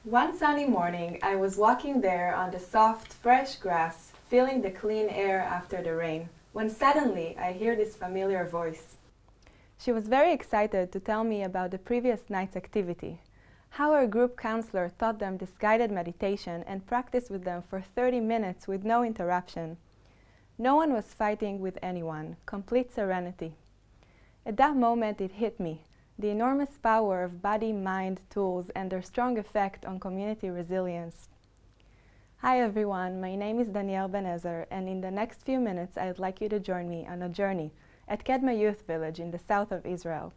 One sunny morning, I was walking there on the soft, fresh grass, feeling the clean air after the rain, when suddenly I hear this familiar voice. She was very excited to tell me about the previous night's activity, how her group counselor taught them this guided meditation and practiced with them for 30 minutes with no interruption. No one was fighting with anyone, complete serenity. At that moment it hit me, the enormous power of body-mind tools and their strong effect on community resilience. Hi everyone, my name is Danielle Ben Ezer, and in the next few minutes I'd like you to join me on a journey at Kedma Youth Village in the south of Israel.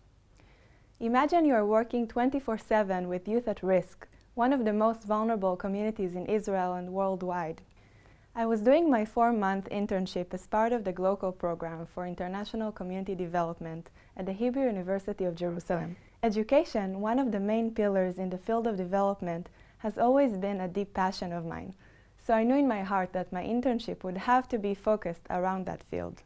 Imagine you are working 24/7 with youth at risk, one of the most vulnerable communities in Israel and worldwide. I was doing my 4-month internship as part of the Glocal program for international community development at the Hebrew University of Jerusalem. Education, one of the main pillars in the field of development, has always been a deep passion of mine, so I knew in my heart that my internship would have to be focused around that field.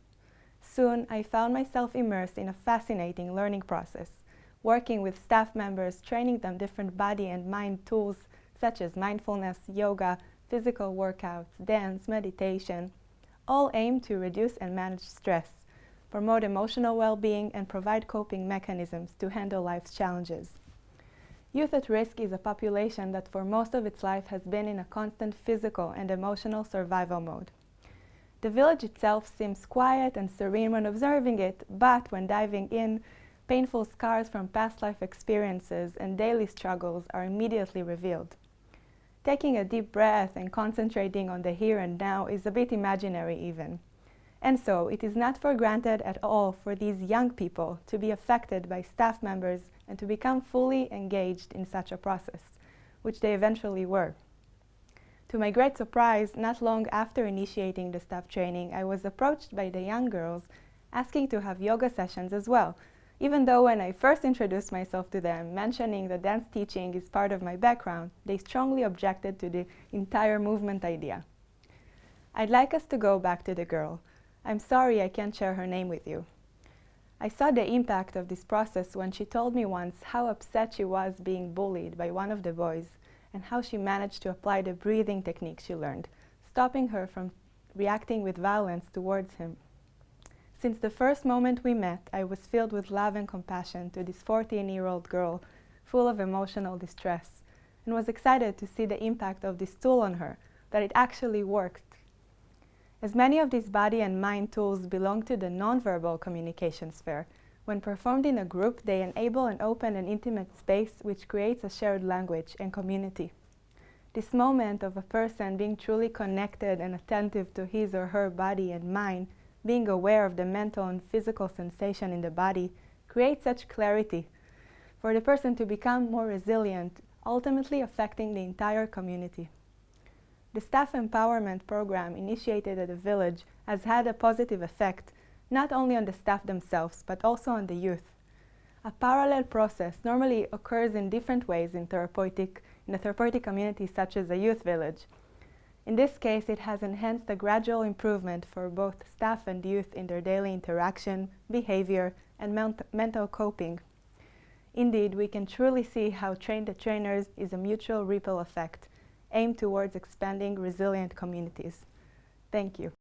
Soon, I found myself immersed in a fascinating learning process, working with staff members, training them different body and mind tools such as mindfulness, yoga, physical workouts, dance, meditation, all aimed to reduce and manage stress, promote emotional well-being, and provide coping mechanisms to handle life's challenges. Youth at risk is a population that for most of its life has been in a constant physical and emotional survival mode. The village itself seems quiet and serene when observing it, but when diving in, painful scars from past life experiences and daily struggles are immediately revealed. Taking a deep breath and concentrating on the here and now is a bit imaginary even. And so, it is not for granted at all for these young people to be affected by staff members and to become fully engaged in such a process, which they eventually were. To my great surprise, not long after initiating the staff training, I was approached by the young girls asking to have yoga sessions as well, even though when I first introduced myself to them, mentioning that dance teaching is part of my background, they strongly objected to the entire movement idea. I'd like us to go back to the girl. I'm sorry I can't share her name with you. I saw the impact of this process when she told me once how upset she was being bullied by one of the boys and how she managed to apply the breathing technique she learned, stopping her from reacting with violence towards him. Since the first moment we met, I was filled with love and compassion to this 14-year-old girl full of emotional distress, and was excited to see the impact of this tool on her, that it actually worked. As many of these body and mind tools belong to the nonverbal communication sphere, when performed in a group, they enable an open and intimate space which creates a shared language and community. This moment of a person being truly connected and attentive to his or her body and mind, being aware of the mental and physical sensation in the body, creates such clarity for the person to become more resilient, ultimately affecting the entire community. The staff empowerment program initiated at the village has had a positive effect, not only on the staff themselves, but also on the youth. A parallel process normally occurs in different ways in a therapeutic community such as a youth village. In this case, it has enhanced a gradual improvement for both staff and youth in their daily interaction, behavior, and mental coping. Indeed, we can truly see how train the trainers is a mutual ripple effect, aimed towards expanding resilient communities. Thank you.